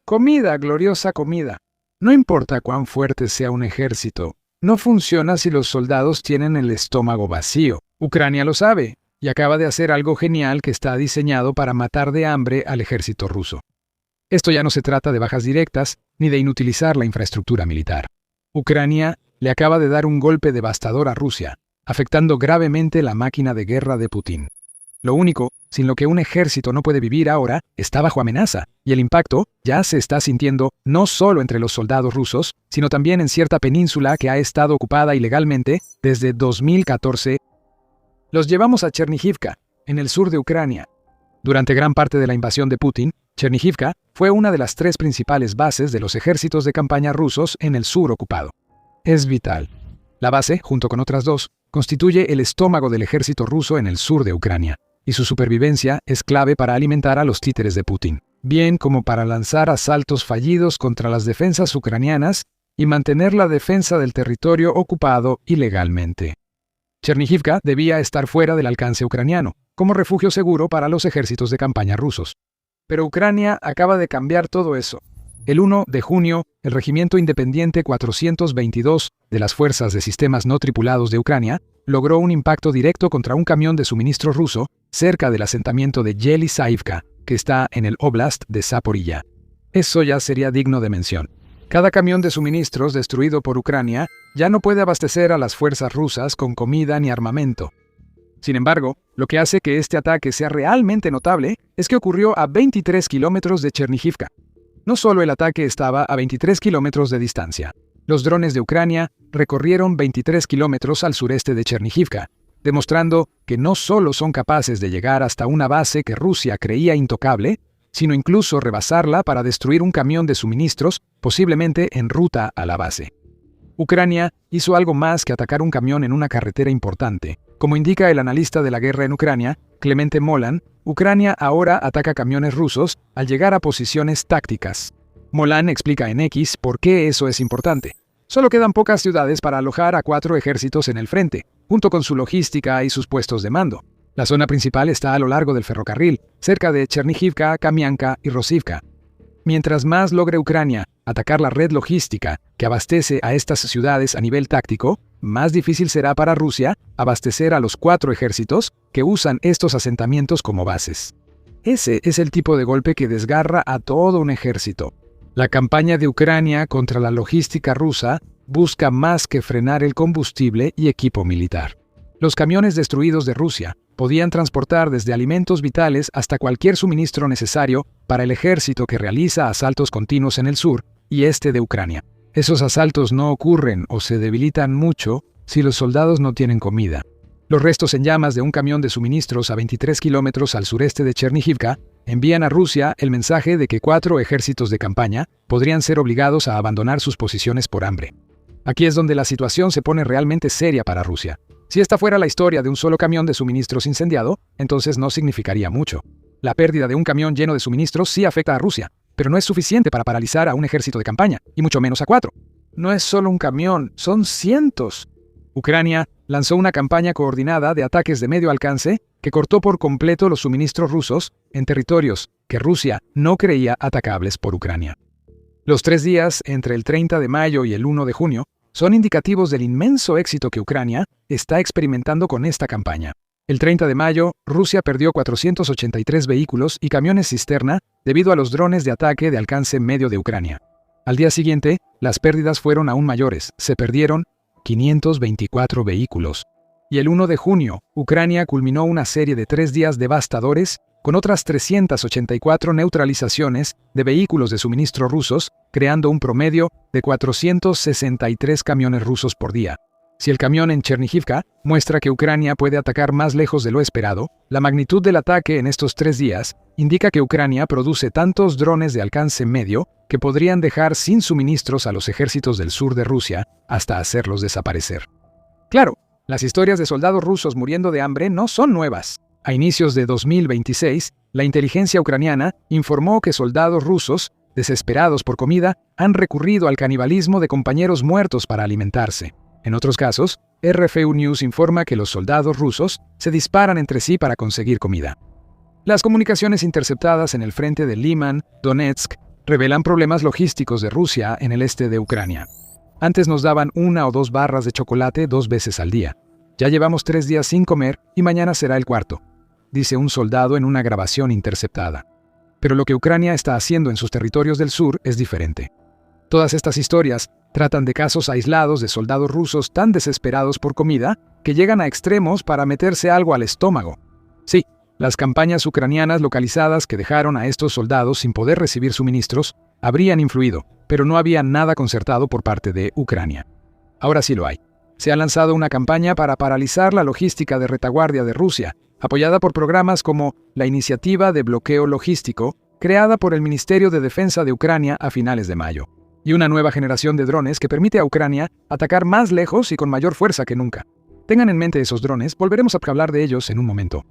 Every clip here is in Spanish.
Comida, gloriosa comida. No importa cuán fuerte sea un ejército, no funciona si los soldados tienen el estómago vacío. Ucrania lo sabe, y acaba de hacer algo genial que está diseñado para matar de hambre al ejército ruso. Esto ya no se trata de bajas directas, ni de inutilizar la infraestructura militar. Ucrania le acaba de dar un golpe devastador a Rusia, afectando gravemente la máquina de guerra de Putin. Lo único, sin lo que un ejército no puede vivir ahora, está bajo amenaza, y el impacto ya se está sintiendo no solo entre los soldados rusos, sino también en cierta península que ha estado ocupada ilegalmente desde 2014. Los llevamos a Chernihivka, en el sur de Ucrania. Durante gran parte de la invasión de Putin, Chernihivka fue una de las 3 principales bases de los ejércitos de campaña rusos en el sur ocupado. Es vital. La base, junto con otras 2, constituye el estómago del ejército ruso en el sur de Ucrania, y su supervivencia es clave para alimentar a los títeres de Putin, bien como para lanzar asaltos fallidos contra las defensas ucranianas y mantener la defensa del territorio ocupado ilegalmente. Chernihivka debía estar fuera del alcance ucraniano, como refugio seguro para los ejércitos de campaña rusos. Pero Ucrania acaba de cambiar todo eso. El 1 de junio, el Regimiento Independiente 422 de las Fuerzas de Sistemas No Tripulados de Ucrania logró un impacto directo contra un camión de suministro ruso cerca del asentamiento de Yelisaivka, que está en el Oblast de Zaporilla. Eso ya sería digno de mención. Cada camión de suministros destruido por Ucrania ya no puede abastecer a las fuerzas rusas con comida ni armamento. Sin embargo, lo que hace que este ataque sea realmente notable es que ocurrió a 23 kilómetros de Chernihivka. No solo el ataque estaba a 23 kilómetros de distancia. Los drones de Ucrania recorrieron 23 kilómetros al sureste de Chernihivka, demostrando que no solo son capaces de llegar hasta una base que Rusia creía intocable, sino incluso rebasarla para destruir un camión de suministros, posiblemente en ruta a la base. Ucrania hizo algo más que atacar un camión en una carretera importante. Como indica el analista de la guerra en Ucrania, Clemente Molan, Ucrania ahora ataca camiones rusos al llegar a posiciones tácticas. Molan explica en X por qué eso es importante. Solo quedan pocas ciudades para alojar a 4 ejércitos en el frente, junto con su logística y sus puestos de mando. La zona principal está a lo largo del ferrocarril, cerca de Chernihivka, Kamianka y Rosivka. Mientras más logre Ucrania atacar la red logística que abastece a estas ciudades a nivel táctico, más difícil será para Rusia abastecer a los 4 ejércitos que usan estos asentamientos como bases. Ese es el tipo de golpe que desgarra a todo un ejército. La campaña de Ucrania contra la logística rusa busca más que frenar el combustible y equipo militar. Los camiones destruidos de Rusia podían transportar desde alimentos vitales hasta cualquier suministro necesario para el ejército que realiza asaltos continuos en el sur y este de Ucrania. Esos asaltos no ocurren o se debilitan mucho si los soldados no tienen comida. Los restos en llamas de un camión de suministros a 23 kilómetros al sureste de Chernihivka envían a Rusia el mensaje de que 4 ejércitos de campaña podrían ser obligados a abandonar sus posiciones por hambre. Aquí es donde la situación se pone realmente seria para Rusia. Si esta fuera la historia de un solo camión de suministros incendiado, entonces no significaría mucho. La pérdida de un camión lleno de suministros sí afecta a Rusia, pero no es suficiente para paralizar a un ejército de campaña, y mucho menos a 4. No es solo un camión, son cientos. Ucrania lanzó una campaña coordinada de ataques de medio alcance que cortó por completo los suministros rusos en territorios que Rusia no creía atacables por Ucrania. Los 3 días entre el 30 de mayo y el 1 de junio son indicativos del inmenso éxito que Ucrania está experimentando con esta campaña. El 30 de mayo, Rusia perdió 483 vehículos y camiones cisterna debido a los drones de ataque de alcance medio de Ucrania. Al día siguiente, las pérdidas fueron aún mayores, se perdieron 524 vehículos. Y el 1 de junio, Ucrania culminó una serie de 3 días devastadores con otras 384 neutralizaciones de vehículos de suministro rusos, creando un promedio de 463 camiones rusos por día. Si el camión en Chernihivka muestra que Ucrania puede atacar más lejos de lo esperado, la magnitud del ataque en estos 3 días indica que Ucrania produce tantos drones de alcance medio que podrían dejar sin suministros a los ejércitos del sur de Rusia hasta hacerlos desaparecer. Claro, las historias de soldados rusos muriendo de hambre no son nuevas. A inicios de 2026, la inteligencia ucraniana informó que soldados rusos, desesperados por comida, han recurrido al canibalismo de compañeros muertos para alimentarse. En otros casos, RFU News informa que los soldados rusos se disparan entre sí para conseguir comida. Las comunicaciones interceptadas en el frente de Liman, Donetsk, revelan problemas logísticos de Rusia en el este de Ucrania. Antes nos daban 1 o 2 barras de chocolate 2 veces al día. Ya llevamos 3 días sin comer y mañana será el cuarto, dice un soldado en una grabación interceptada. Pero lo que Ucrania está haciendo en sus territorios del sur es diferente. Todas estas historias tratan de casos aislados de soldados rusos tan desesperados por comida que llegan a extremos para meterse algo al estómago. Sí, las campañas ucranianas localizadas que dejaron a estos soldados sin poder recibir suministros habrían influido, pero no había nada concertado por parte de Ucrania. Ahora sí lo hay. Se ha lanzado una campaña para paralizar la logística de retaguardia de Rusia, apoyada por programas como la Iniciativa de Bloqueo Logístico, creada por el Ministerio de Defensa de Ucrania a finales de mayo, y una nueva generación de drones que permite a Ucrania atacar más lejos y con mayor fuerza que nunca. Tengan en mente esos drones, volveremos a hablar de ellos en un momento.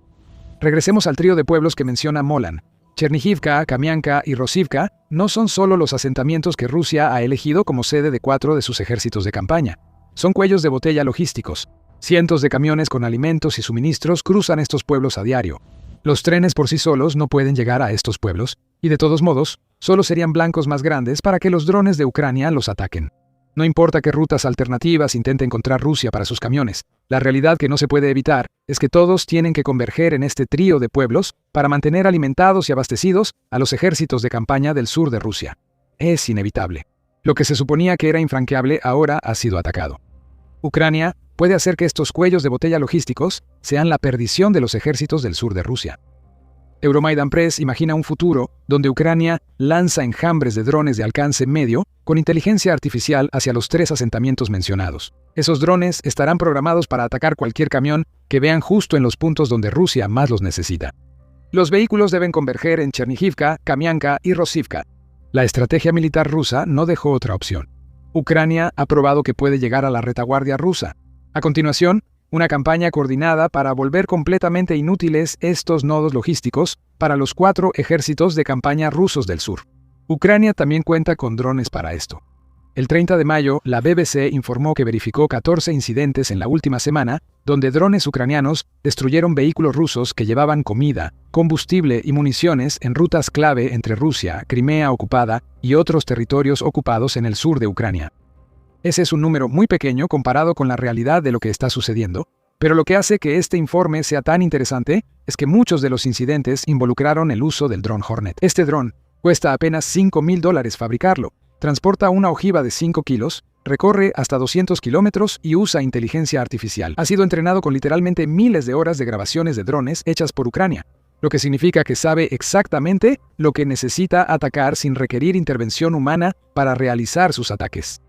Regresemos al trío de pueblos que menciona Molan. Chernihivka, Kamianka y Rosivka no son solo los asentamientos que Rusia ha elegido como sede de 4 de sus ejércitos de campaña. Son cuellos de botella logísticos. Cientos de camiones con alimentos y suministros cruzan estos pueblos a diario. Los trenes por sí solos no pueden llegar a estos pueblos, y de todos modos, solo serían blancos más grandes para que los drones de Ucrania los ataquen. No importa qué rutas alternativas intente encontrar Rusia para sus camiones, la realidad que no se puede evitar es que todos tienen que converger en este trío de pueblos para mantener alimentados y abastecidos a los ejércitos de campaña del sur de Rusia. Es inevitable. Lo que se suponía que era infranqueable ahora ha sido atacado. Ucrania puede hacer que estos cuellos de botella logísticos sean la perdición de los ejércitos del sur de Rusia. Euromaidan Press imagina un futuro donde Ucrania lanza enjambres de drones de alcance medio con inteligencia artificial hacia los 3 asentamientos mencionados. Esos drones estarán programados para atacar cualquier camión que vean justo en los puntos donde Rusia más los necesita. Los vehículos deben converger en Chernihivka, Kamianka y Rosivka. La estrategia militar rusa no dejó otra opción. Ucrania ha probado que puede llegar a la retaguardia rusa. A continuación, una campaña coordinada para volver completamente inútiles estos nodos logísticos para los 4 ejércitos de campaña rusos del sur. Ucrania también cuenta con drones para esto. El 30 de mayo, la BBC informó que verificó 14 incidentes en la última semana, donde drones ucranianos destruyeron vehículos rusos que llevaban comida, combustible y municiones en rutas clave entre Rusia, Crimea ocupada y otros territorios ocupados en el sur de Ucrania. Ese es un número muy pequeño comparado con la realidad de lo que está sucediendo, pero lo que hace que este informe sea tan interesante es que muchos de los incidentes involucraron el uso del dron Hornet. Este dron cuesta apenas $5,000 fabricarlo, transporta una ojiva de 5 kilos, recorre hasta 200 kilómetros y usa inteligencia artificial. Ha sido entrenado con literalmente miles de horas de grabaciones de drones hechas por Ucrania, lo que significa que sabe exactamente lo que necesita atacar sin requerir intervención humana para realizar sus ataques.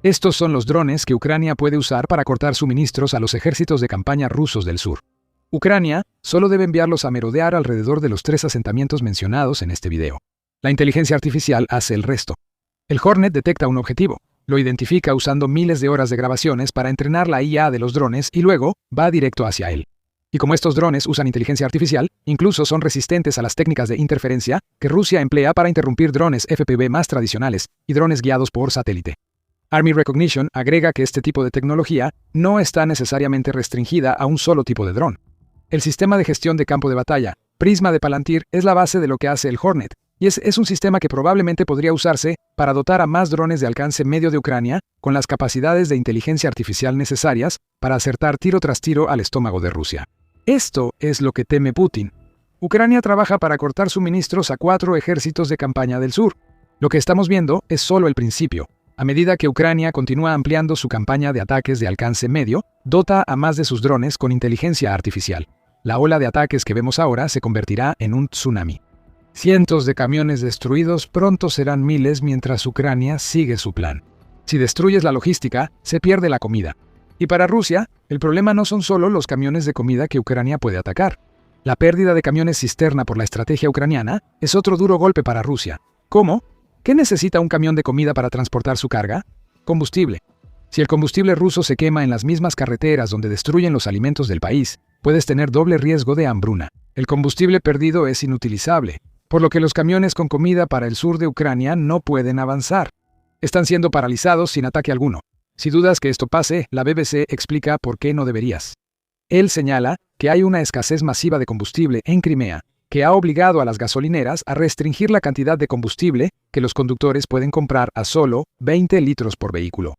Estos son los drones que Ucrania puede usar para cortar suministros a los ejércitos de campaña rusos del sur. Ucrania solo debe enviarlos a merodear alrededor de los 3 asentamientos mencionados en este video. La inteligencia artificial hace el resto. El Hornet detecta un objetivo, lo identifica usando miles de horas de grabaciones para entrenar la IA de los drones y luego va directo hacia él. Y como estos drones usan inteligencia artificial, incluso son resistentes a las técnicas de interferencia que Rusia emplea para interrumpir drones FPV más tradicionales y drones guiados por satélite. Army Recognition agrega que este tipo de tecnología no está necesariamente restringida a un solo tipo de dron. El sistema de gestión de campo de batalla, Prisma de Palantir, es la base de lo que hace el Hornet, y es un sistema que probablemente podría usarse para dotar a más drones de alcance medio de Ucrania con las capacidades de inteligencia artificial necesarias para acertar tiro tras tiro al estómago de Rusia. Esto es lo que teme Putin. Ucrania trabaja para cortar suministros a 4 ejércitos de campaña del sur. Lo que estamos viendo es solo el principio. A medida que Ucrania continúa ampliando su campaña de ataques de alcance medio, dota a más de sus drones con inteligencia artificial. La ola de ataques que vemos ahora se convertirá en un tsunami. Cientos de camiones destruidos pronto serán miles mientras Ucrania sigue su plan. Si destruyes la logística, se pierde la comida. Y para Rusia, el problema no son solo los camiones de comida que Ucrania puede atacar. La pérdida de camiones cisterna por la estrategia ucraniana es otro duro golpe para Rusia. ¿Cómo? ¿Qué necesita un camión de comida para transportar su carga? Combustible. Si el combustible ruso se quema en las mismas carreteras donde destruyen los alimentos del país, puedes tener doble riesgo de hambruna. El combustible perdido es inutilizable, por lo que los camiones con comida para el sur de Ucrania no pueden avanzar. Están siendo paralizados sin ataque alguno. Si dudas que esto pase, la BBC explica por qué no deberías. Él señala que hay una escasez masiva de combustible en Crimea, que ha obligado a las gasolineras a restringir la cantidad de combustible que los conductores pueden comprar a solo 20 litros por vehículo.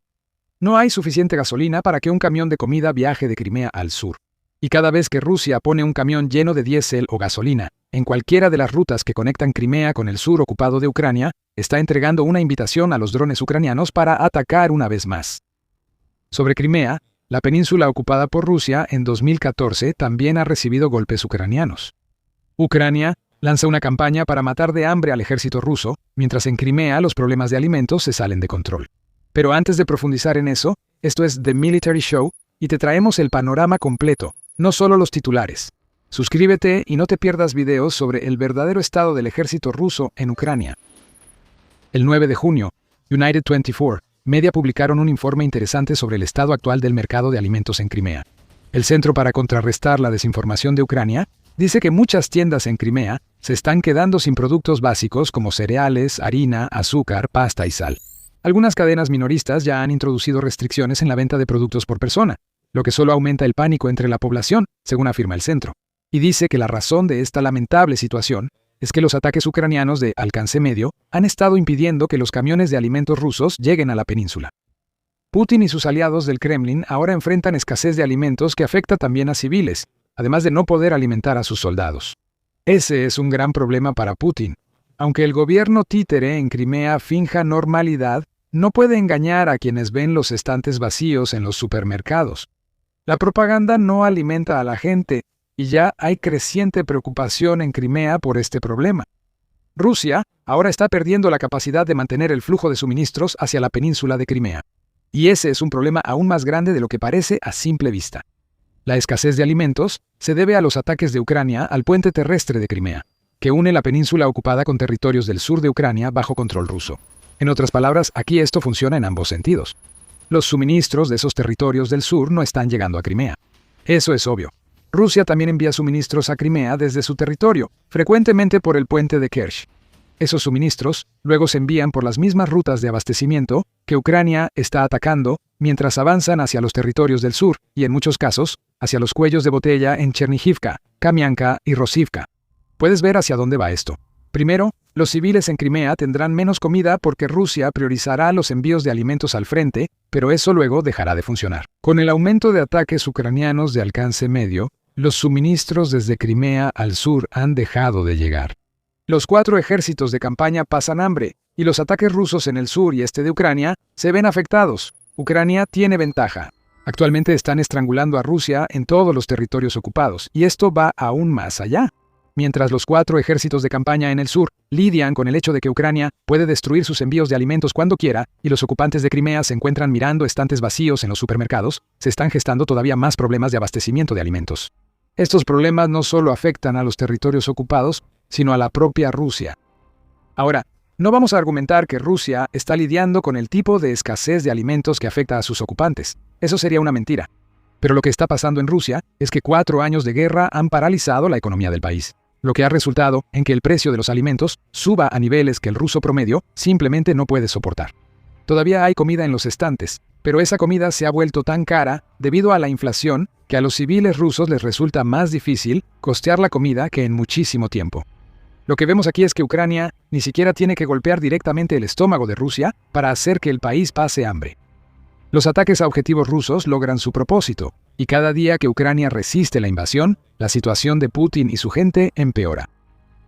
No hay suficiente gasolina para que un camión de comida viaje de Crimea al sur. Y cada vez que Rusia pone un camión lleno de diésel o gasolina en cualquiera de las rutas que conectan Crimea con el sur ocupado de Ucrania, está entregando una invitación a los drones ucranianos para atacar una vez más. Sobre Crimea, la península ocupada por Rusia en 2014 también ha recibido golpes ucranianos. Ucrania lanza una campaña para matar de hambre al ejército ruso, mientras en Crimea los problemas de alimentos se salen de control. Pero antes de profundizar en eso, esto es The Military Show y te traemos el panorama completo, no solo los titulares. Suscríbete y no te pierdas videos sobre el verdadero estado del ejército ruso en Ucrania. El 9 de junio, United 24 Media publicaron un informe interesante sobre el estado actual del mercado de alimentos en Crimea. El Centro para Contrarrestar la Desinformación de Ucrania dice que muchas tiendas en Crimea se están quedando sin productos básicos como cereales, harina, azúcar, pasta y sal. Algunas cadenas minoristas ya han introducido restricciones en la venta de productos por persona, lo que solo aumenta el pánico entre la población, según afirma el centro. Y dice que la razón de esta lamentable situación es que los ataques ucranianos de alcance medio han estado impidiendo que los camiones de alimentos rusos lleguen a la península. Putin y sus aliados del Kremlin ahora enfrentan escasez de alimentos que afecta también a civiles, además de no poder alimentar a sus soldados. Ese es un gran problema para Putin. Aunque el gobierno títere en Crimea finja normalidad, no puede engañar a quienes ven los estantes vacíos en los supermercados. La propaganda no alimenta a la gente, y ya hay creciente preocupación en Crimea por este problema. Rusia ahora está perdiendo la capacidad de mantener el flujo de suministros hacia la península de Crimea. Y ese es un problema aún más grande de lo que parece a simple vista. La escasez de alimentos se debe a los ataques de Ucrania al puente terrestre de Crimea, que une la península ocupada con territorios del sur de Ucrania bajo control ruso. En otras palabras, aquí esto funciona en ambos sentidos. Los suministros de esos territorios del sur no están llegando a Crimea. Eso es obvio. Rusia también envía suministros a Crimea desde su territorio, frecuentemente por el puente de Kerch. Esos suministros luego se envían por las mismas rutas de abastecimiento que Ucrania está atacando mientras avanzan hacia los territorios del sur y, en muchos casos, hacia los cuellos de botella en Chernihivka, Kamianka y Rosivka. Puedes ver hacia dónde va esto. Primero, los civiles en Crimea tendrán menos comida porque Rusia priorizará los envíos de alimentos al frente, pero eso luego dejará de funcionar. Con el aumento de ataques ucranianos de alcance medio, los suministros desde Crimea al sur han dejado de llegar. Los 4 ejércitos de campaña pasan hambre, y los ataques rusos en el sur y este de Ucrania se ven afectados. Ucrania tiene ventaja. Actualmente están estrangulando a Rusia en todos los territorios ocupados, y esto va aún más allá. Mientras los 4 ejércitos de campaña en el sur lidian con el hecho de que Ucrania puede destruir sus envíos de alimentos cuando quiera, y los ocupantes de Crimea se encuentran mirando estantes vacíos en los supermercados, se están gestando todavía más problemas de abastecimiento de alimentos. Estos problemas no solo afectan a los territorios ocupados, sino a la propia Rusia. Ahora, no vamos a argumentar que Rusia está lidiando con el tipo de escasez de alimentos que afecta a sus ocupantes. Eso sería una mentira. Pero lo que está pasando en Rusia es que 4 años de guerra han paralizado la economía del país, lo que ha resultado en que el precio de los alimentos suba a niveles que el ruso promedio simplemente no puede soportar. Todavía hay comida en los estantes, pero esa comida se ha vuelto tan cara debido a la inflación que a los civiles rusos les resulta más difícil costear la comida que en muchísimo tiempo. Lo que vemos aquí es que Ucrania ni siquiera tiene que golpear directamente el estómago de Rusia para hacer que el país pase hambre. Los ataques a objetivos rusos logran su propósito, y cada día que Ucrania resiste la invasión, la situación de Putin y su gente empeora.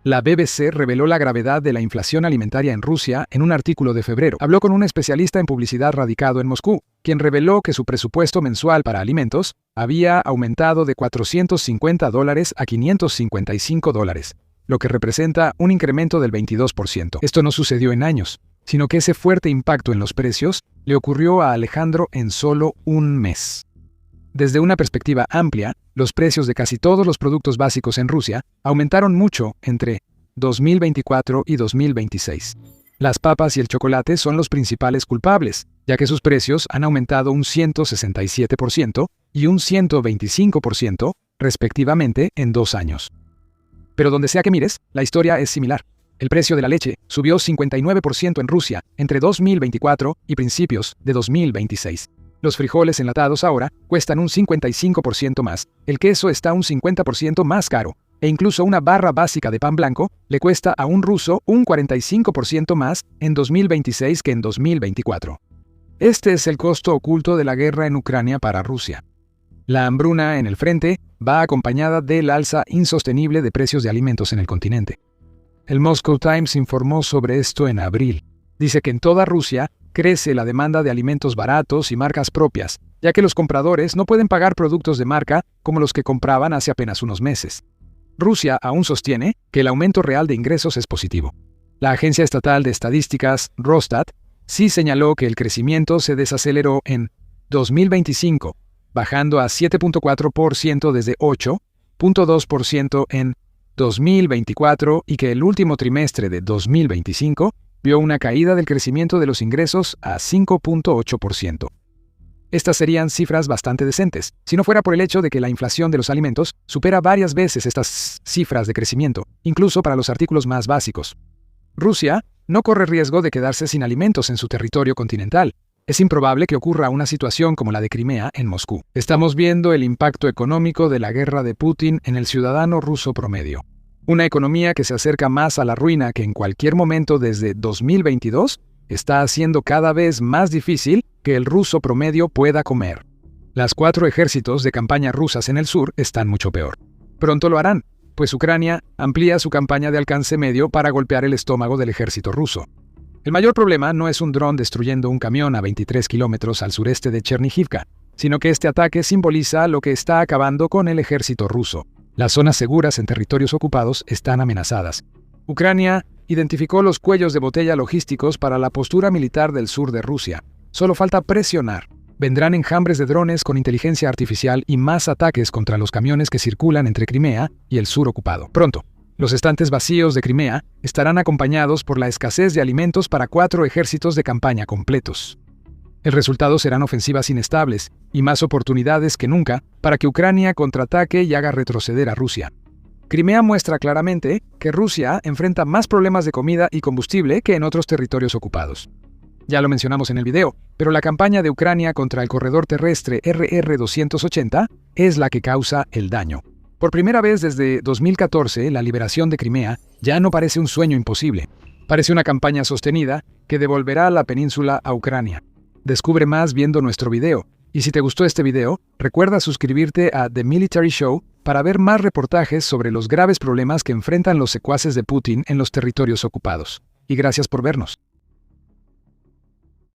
La BBC reveló la gravedad de la inflación alimentaria en Rusia en un artículo de febrero. Habló con un especialista en publicidad radicado en Moscú, quien reveló que su presupuesto mensual para alimentos había aumentado de $450 a $555, lo que representa un incremento del 22%. Esto no sucedió en años, sino que ese fuerte impacto en los precios le ocurrió a Alejandro en solo un mes. Desde una perspectiva amplia, los precios de casi todos los productos básicos en Rusia aumentaron mucho entre 2024 y 2026. Las papas y el chocolate son los principales culpables, ya que sus precios han aumentado un 167% y un 125%, respectivamente, en 2 años. Pero donde sea que mires, la historia es similar. El precio de la leche subió 59% en Rusia entre 2024 y principios de 2026. Los frijoles enlatados ahora cuestan un 55% más, el queso está un 50% más caro, e incluso una barra básica de pan blanco le cuesta a un ruso un 45% más en 2026 que en 2024. Este es el costo oculto de la guerra en Ucrania para Rusia. La hambruna en el frente va acompañada del alza insostenible de precios de alimentos en el continente. El Moscow Times informó sobre esto en abril. Dice que en toda Rusia crece la demanda de alimentos baratos y marcas propias, ya que los compradores no pueden pagar productos de marca como los que compraban hace apenas unos meses. Rusia aún sostiene que el aumento real de ingresos es positivo. La Agencia Estatal de Estadísticas, Rosstat, sí señaló que el crecimiento se desaceleró en 2025, bajando a 7.4% desde 8.2% en 2024 y que el último trimestre de 2025 vio una caída del crecimiento de los ingresos a 5.8%. Estas serían cifras bastante decentes, si no fuera por el hecho de que la inflación de los alimentos supera varias veces estas cifras de crecimiento, incluso para los artículos más básicos. Rusia no corre riesgo de quedarse sin alimentos en su territorio continental. Es improbable que ocurra una situación como la de Crimea en Moscú. Estamos viendo el impacto económico de la guerra de Putin en el ciudadano ruso promedio. Una economía que se acerca más a la ruina que en cualquier momento desde 2022 está haciendo cada vez más difícil que el ruso promedio pueda comer. Las 4 ejércitos de campaña rusas en el sur están mucho peor. Pronto lo harán, pues Ucrania amplía su campaña de alcance medio para golpear el estómago del ejército ruso. El mayor problema no es un dron destruyendo un camión a 23 kilómetros al sureste de Chernihivka, sino que este ataque simboliza lo que está acabando con el ejército ruso. Las zonas seguras en territorios ocupados están amenazadas. Ucrania identificó los cuellos de botella logísticos para la postura militar del sur de Rusia. Solo falta presionar. Vendrán enjambres de drones con inteligencia artificial y más ataques contra los camiones que circulan entre Crimea y el sur ocupado. Pronto, los estantes vacíos de Crimea estarán acompañados por la escasez de alimentos para 4 ejércitos de campaña completos. El resultado serán ofensivas inestables y más oportunidades que nunca para que Ucrania contraataque y haga retroceder a Rusia. Crimea muestra claramente que Rusia enfrenta más problemas de comida y combustible que en otros territorios ocupados. Ya lo mencionamos en el video, pero la campaña de Ucrania contra el corredor terrestre RR-280 es la que causa el daño. Por primera vez desde 2014, la liberación de Crimea ya no parece un sueño imposible. Parece una campaña sostenida que devolverá la península a Ucrania. Descubre más viendo nuestro video. Y si te gustó este video, recuerda suscribirte a The Military Show para ver más reportajes sobre los graves problemas que enfrentan los secuaces de Putin en los territorios ocupados. Y gracias por vernos.